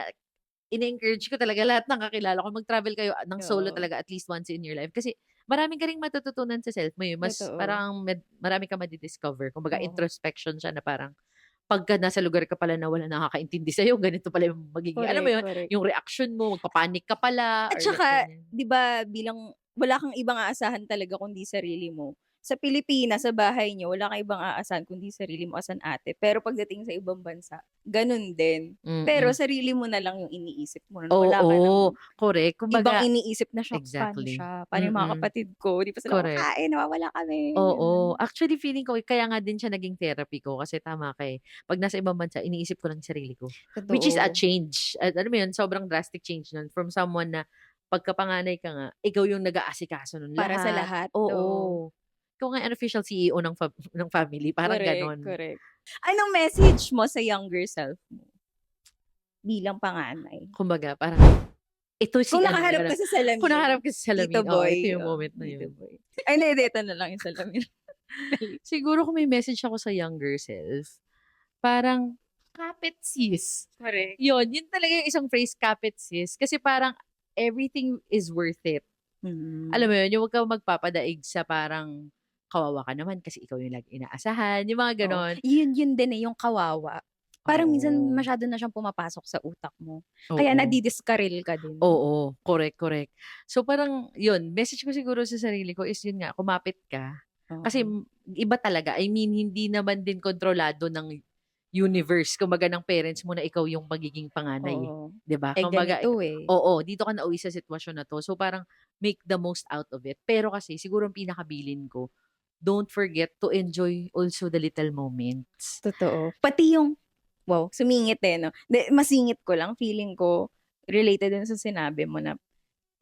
ini-encourage ko talaga lahat ng kakilala ko mag-travel kayo ng solo Oo. talaga at least once in your life. Kasi maraming ka ring matututunan sa self mo, eh. Mas Totoo. parang marami kang madi-discover. Kumbaga Oo. introspection siya na parang pagka nasa lugar ka pala na walang nakakaintindi sa'yo, ganito pala yung magiging, alam mo Correct, yun, correct. yung reaction mo, magpapanik ka pala At or saka, ganyan. 'di ba, bilang wala kang ibang aasahan talaga kundi sarili mo. Sa Pilipinas, sa bahay niyo, wala kang ibang aasahan kundi sarili mo as an ate. Pero pagdating sa ibang bansa, ganun din. Pero Mm. sarili mo na lang yung iniisip mo. Wala ka Oo, ng correct. ibang Kumbaga iniisip na, "Shocks, paano exactly. siya? Paano yung mga Mm, kapatid ko? Di pa sila correct. kumakain, nawawala kami." Oo. Ganun. Actually, feeling ko kaya nga din siya naging therapy ko kasi tama ka, eh. 'Pag nasa ibang bansa, iniisip ko lang yung sarili ko. Which is a Totoo. change. At alam mo yun, sobrang drastic change nun from someone na pagkapanganay ka nga, ikaw yung nag-aasikaso nun Para sa lahat. lahat, oo. Oo. Ikaw nga yung unofficial CEO ng ng family, parang Correct, gano'n. correct. Anong message mo sa younger self mo bilang panganay? Kumbaga parang, ito si Kung ano nakaharap talaga, ka sa kung nakaharap salamin, ka sa Tito salamin, oo, ito Boy, yung moment na Tito yun. Boy. Ay hindi, ito na lang yung salamin. Siguro kung may message ako sa younger self, parang, "Kapit sis." Correct. Yun talaga yung isang phrase, "Kapit sis." Kasi parang everything is worth it. Alam Mm. mo yun, yung 'wag kang magpapadaig sa parang, "Kawawa ka naman kasi ikaw yung laging inaasahan." Yung mga Oo. gano'n. Yun din, eh, yung kawawa. Parang minsan Oo. masyado na siyang pumapasok sa utak mo. Kaya Oo. nadidiskaril ka din. Oo, correct, correct. So parang yun, message ko siguro sa sarili ko is yun nga, kumapit ka. Kasi Oo. iba talaga, I mean hindi naman din kontrolado ng universe, kumbaga ng parents mo na ikaw yung magiging panganay, Oo. 'di ba? Kumbaga, Ganito eh. oo, dito ka nauwi sa sitwasyon na 'to. So parang make the most out of it. Pero kasi siguro ang pinakabilin ko, don't forget to enjoy also the little moments. Totoo. Pati yung, wow, sumingit eh, no? Masingit ko lang, feeling ko, related din sa sinabi mo na,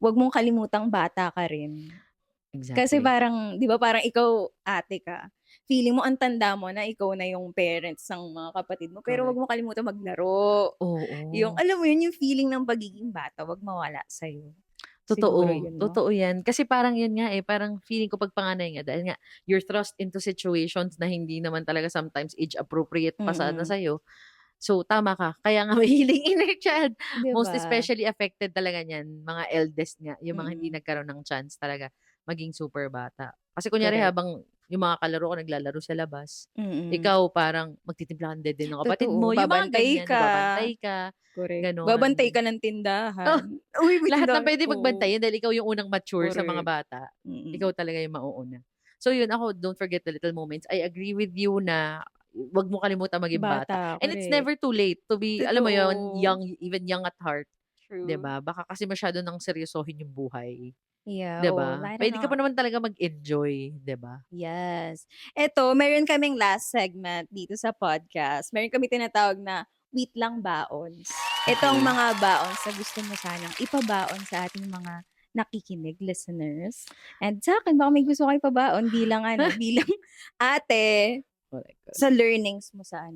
wag mong kalimutang bata ka rin. Kasi Exactly. parang, di ba parang ikaw, ate ka, feeling mo ang tanda mo na ikaw na yung parents ng mga kapatid mo, pero wag Correct. mo kalimutan maglaro. Yung, Oo. alam mo yun, yung feeling ng pagiging bata, wag mawala sa'yo. Siguro Totoo, yun, no? totoo 'yan. Kasi parang 'yun nga, eh, parang feeling ko 'pag panganay nga dahil nga you're thrust into situations na hindi naman talaga sometimes age appropriate pa sana Mm. sa'yo. So, tama ka, kaya nga may healing inner child. Di Most ba? especially affected talaga niyan, mga eldest nga, yung mga hindi Mm. nagkaroon ng chance talaga maging super bata. Kasi kunyari Correct. habang yung mga kalaro ko naglalaro sa labas, Mm. ikaw parang magtitimpla ka ng dede ng kapatid Totoo, mo, yung mga babantay ganyan, ka. nagbabantay ka, Correct. Babantay gano'n. ka ng Oh, tindahan. Uy, may lahat ng tindahan. puwede Oo. pagbantayan dahil ikaw yung unang mature sa mga Correct. bata, ikaw Mm. talaga yung mauuna. So yun, ako don't forget the little moments. I agree with you na wag mo kalimutang maging bata. Bata, And it's correct. never too late to be, alam mo yun, Totoo. young, even young at heart, 'di True. ba? Baka kasi masyado ng seryosohin yung buhay, Yeah, 'di oo. ba? Puwede ka pa naman talaga mag-enjoy, 'di ba? Yes. Eto, meron kaming last segment dito sa podcast. Meron kami tinatawag na wait lang baons. Ito ang Okay. mga baons na gusto mo sanang ipabaon sa ating mga nakikinig listeners. And sa akin, baka may gusto kayo ipabaon bilang bilang ate Correct. sa learnings mo sa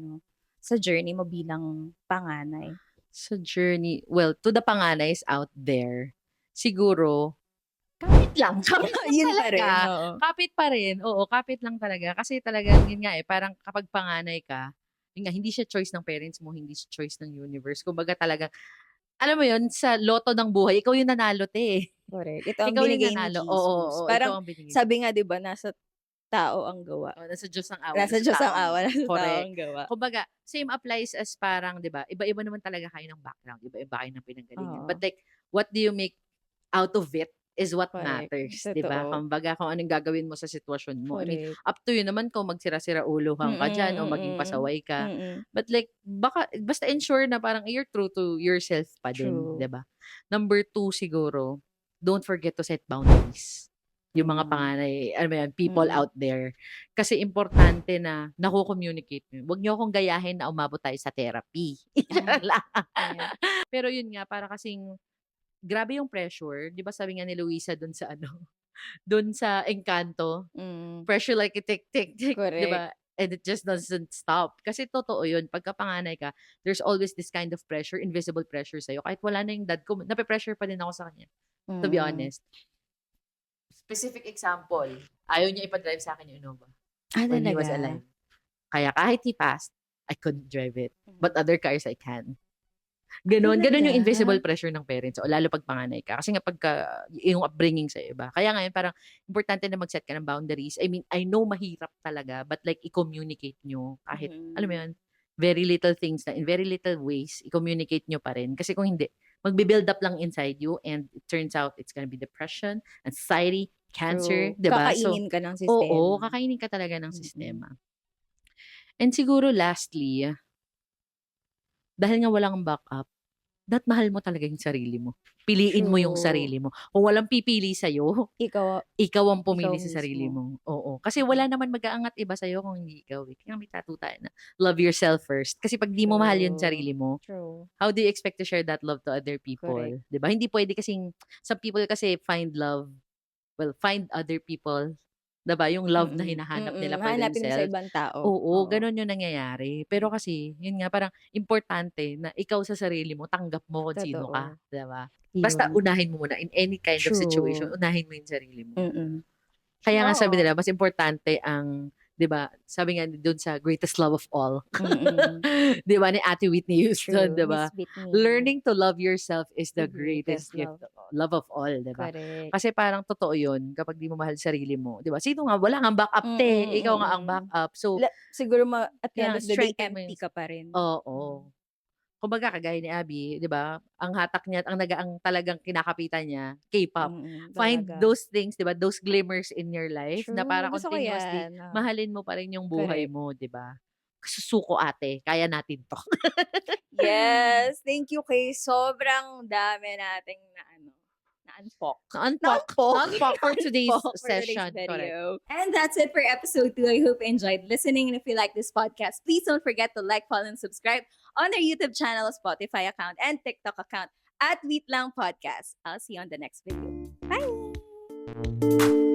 sa journey mo bilang panganay. Sa journey, well, to the panganays out there, siguro kapit lang, kapit lang Yun pa talaga. rin, oo. Kapit pa rin, oo, kapit lang talaga. Kasi talagang yun nga, eh, parang kapag panganay ka, yun nga, hindi siya choice ng parents mo, hindi siya choice ng universe. Kumbaga talagang, alam mo yun, sa loto ng buhay, ikaw yung nanalo, te. Correct. Ito ang Ikaw yung binigay ni nanalo. Oo, Jesus. oo, ikaw Parang ang binigay. sabi nga 'di ba nasa tao ang gawa. Oh, nasa Diyos ang awa, Nasa nasa Diyos tao ang ang awa, gawa. nasa tao Correct. ang gawa. Kumbaga, same applies as parang, 'di ba, iba-iba naman talaga kayo ng background, iba-iba kayo ng pinanggalingan. Oo. But like, what do you make out of it is what Correct. matters, 'di ba? Totoo. Kumbaga, kung anong gagawin mo sa sitwasyon mo. I mean, Correct. up to you naman kung magsira-sira ulohan ka diyan o maging Mm. pasaway ka. Mm. But like, baka basta ensure na parang you're true to yourself pa din, True. 'di ba? Number 2 siguro, don't forget to set boundaries. Yung mga Ayan. panganay, alam mo yan, people Mm. out there. Kasi importante na nako-communicate niyo. Huwag niyo akong gayahin na umabot tayo sa therapy. Charot lang. Ayan. Pero yun nga, para kasing grabe yung pressure. 'Di ba sabi nga ni Luisa dun sa ano, dun sa Encanto, Mm. pressure like a tick, tick, tick, 'di Correct. ba? And it just doesn't stop. Kasi totoo yun, pagka panganay ka, there's always this kind of pressure, invisible pressure sa'yo. Kahit wala na yung dad ko, nape-pressure pa din ako sa kanya. To be Mm. honest. Specific example, ayaw niya ipa-drive sa akin yung Innova when he was Talaga? alive. Kaya kahit he passed, I couldn't drive it. But other cars I can. Gano'n, gano'n yung Talaga? invisible pressure ng parents o lalo 'pag panganay ka. Kasi nga pagka yung upbringing sa'yo iba. Kaya ngayon parang importante na mag-set ka ng boundaries. I mean, I know mahirap talaga but like i-communicate niyo kahit alam mo Mm. yun, very little things na in very little ways i-communicate niyo pa rin. Kasi kung hindi, magbi-build up lang inside you and it turns out it's gonna be depression, anxiety, cancer, True. 'di ba? So, Kakainin ka ng oo, sistema. kakainin ka talaga ng Mm. sistema. And siguro lastly, dahil nga wala kang backup, dapat mahal mo talaga yung sarili mo. Piliin mo yung True. sarili mo. Kung walang pipili sa'yo, Ikaw ikaw ang ikaw pumili sa sarili mismo. mo. Oo. Kasi wala naman mag-aangat iba sa'yo kung hindi ikaw, eh. Kaya may tattoo tayo na, "Love yourself first." Kasi 'pag di mo mahal yung True. sarili mo, True. how do you expect to share that love to other people? Correct. 'Di ba? Hindi puwede kasing some people kasi find love, well, find other people, 'di ba? Yung love na hinahanap nila for Hahanapin mo sa themselves. ibang tao. Oo, Oo. gano'n yung nangyayari. Pero kasi, yun nga, parang importante na ikaw sa sarili mo, tanggap mo kung sino ka, Totoo. 'di ba? Basta Yun. unahin mo muna in any kind of situation, True. unahin mo yung sarili mo. Mm. Kaya nga sabi Oo. nila, mas importante ang, 'di ba, sabi nga do'n sa Greatest Love of All, Mm. 'di ba, ni Ate Whitney Houston, True. 'di Miss ba? Whitney. Learning to love yourself is The the greatest greatest gift, love. love of all, 'di ba? Correct. Kasi parang totoo 'yun kapag di mo mahal sarili mo, 'di ba? Sino nga wala ngang backup, te, ikaw nga ang Mm. backup. So, Siguro at the kaya end nga of the day, strengthen mo yung, empty ka pa rin. oo. Kumbaga kagaya ni Abby, 'di ba, ang hatak niya at ang talagang kinakapitan niya, K-pop. Find Talaga. those things, 'di ba, those glimmers in your life na True. para Gusto ko continuously yan. mahalin mo pa rin yung buhay Correct. mo, 'di ba? susuko ate, kaya natin to. Yes, thank you kay sobrang dami nating na-unpock. Na-unpock for today's For today's session. Correct. video. And that's it for episode 2. I hope you enjoyed listening. And if you like this podcast, please don't forget to like, follow, and subscribe on our YouTube channel, Spotify account, and TikTok account at Wheat Lang Podcast. I'll see you on the next video. Bye!